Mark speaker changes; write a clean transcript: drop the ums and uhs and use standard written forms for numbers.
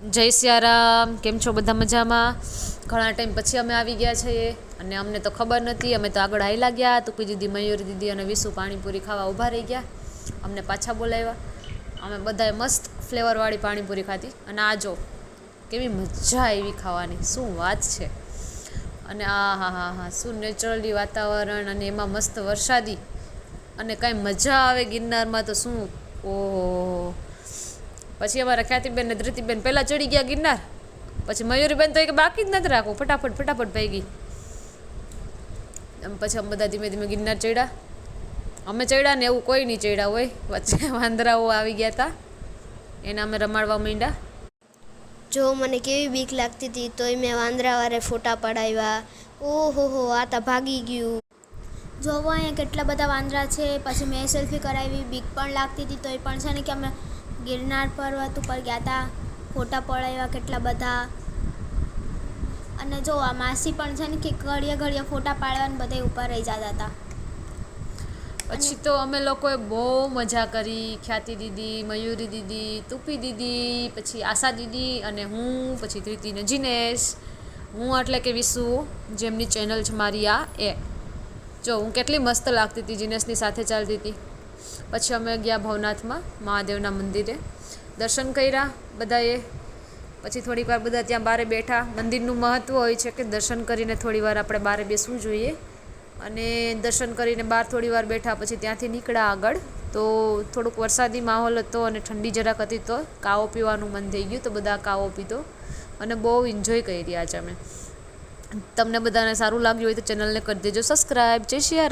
Speaker 1: જય સિયારામ, કેમ છો બધા? મજામાં? ઘણા ટાઈમ પછી અમે આવી ગયા છીએ અને અમને તો ખબર નથી. અમે તો આગળ હાઈલા ગયા. તુપી દીદી, મયુરી દીદી અને વિસુ પાણીપુરી ખાવા ઊભા રહી ગયા. અમને પાછા બોલાવ્યા. અમે બધાએ મસ્ત ફ્લેવરવાળી પાણીપુરી ખાધી. અને આ જો કેવી મજા આવી ખાવાની, શું વાત છે. અને આ હા હા હા શું નેચરલી વાતાવરણ, અને એમાં મસ્ત વરસાદી, અને કાંઈ મજા આવે ગિરનારમાં તો શું. ઓહો. પછી અમારા ખ્યાતિબેન ને ધૃતિબેન પહેલાં ચડી ગયા ગિરનાર. પછી મયુરીબેન તો એક બાકી જ નથી રાખવું, ફટાફટ ભાગી. પછી અમે બધા ધીમે ધીમે ગિરનાર ચડ્યા. અમે ચડ્યા ને એવું કોઈ નહીં ચડ્યા હોય. વચ્ચે વાંદરાઓ આવી ગયા હતા, એને અમે રમાડવા માંડ્યા.
Speaker 2: જો મને કેવી બીક લાગતી હતી તોય મેં વાંદરાવાળે ફોટા પડાવ્યા. ઓહો આ તો ભાગી ગયું. જોવો અહીંયા કેટલા બધા વાંદરા છે. પછી મેં સેલ્ફી કરાવી. બીક પણ લાગતી હતી તોય પણ છે ને કે અમે ગિરનાર પર્વત ઉપર ગયા હતા, ફોટા પડાવ્યા કેટલા બધા. અને જો આ માસી પણ છે ને કે ઘડીએ ફોટા પાડવાને બધા ઉપર રહી જતા હતા.
Speaker 1: પછી તો અમે લોકોએ બહુ મજા કરી. ખ્યાતિ દીદી, મયુરી દીદી, તુપી દીદી, પછી આશા દીદી અને હું, પછી ધૃતિ ને જીનેશ. હું એટલે કે વિસુ, જેમની ચેનલ છે મારી આ એ. જો હું કેટલી મસ્ત લાગતી હતી, જીનેશની સાથે ચાલતી હતી. પછી અમે ગયા ભવનાથમાં મહાદેવના મંદિરે, દર્શન કર્યા બધાએ. પછી થોડીક વાર બધા ત્યાં બારે બેઠા. મંદિરનું મહત્ત્વ હોય છે કે દર્શન કરીને થોડી વાર આપણે બારે બેસવું જોઈએ. અને દર્શન કરીને બહાર થોડી વાર બેઠા. પછી ત્યાંથી નીકળ્યા આગળ, તો થોડુંક વરસાદી માહોલ હતો અને ઠંડી જરાક હતી, તો કાવો પીવાનું મન થઈ ગયું. તો બધા કાવો પીધો અને બહુ એન્જોય કરી રહ્યા છે અમે. તમને બધાને સારું લાગ્યું હોય તો ચેનલને કરી દેજો સબસ્ક્રાઈબ. જય સિયારામ.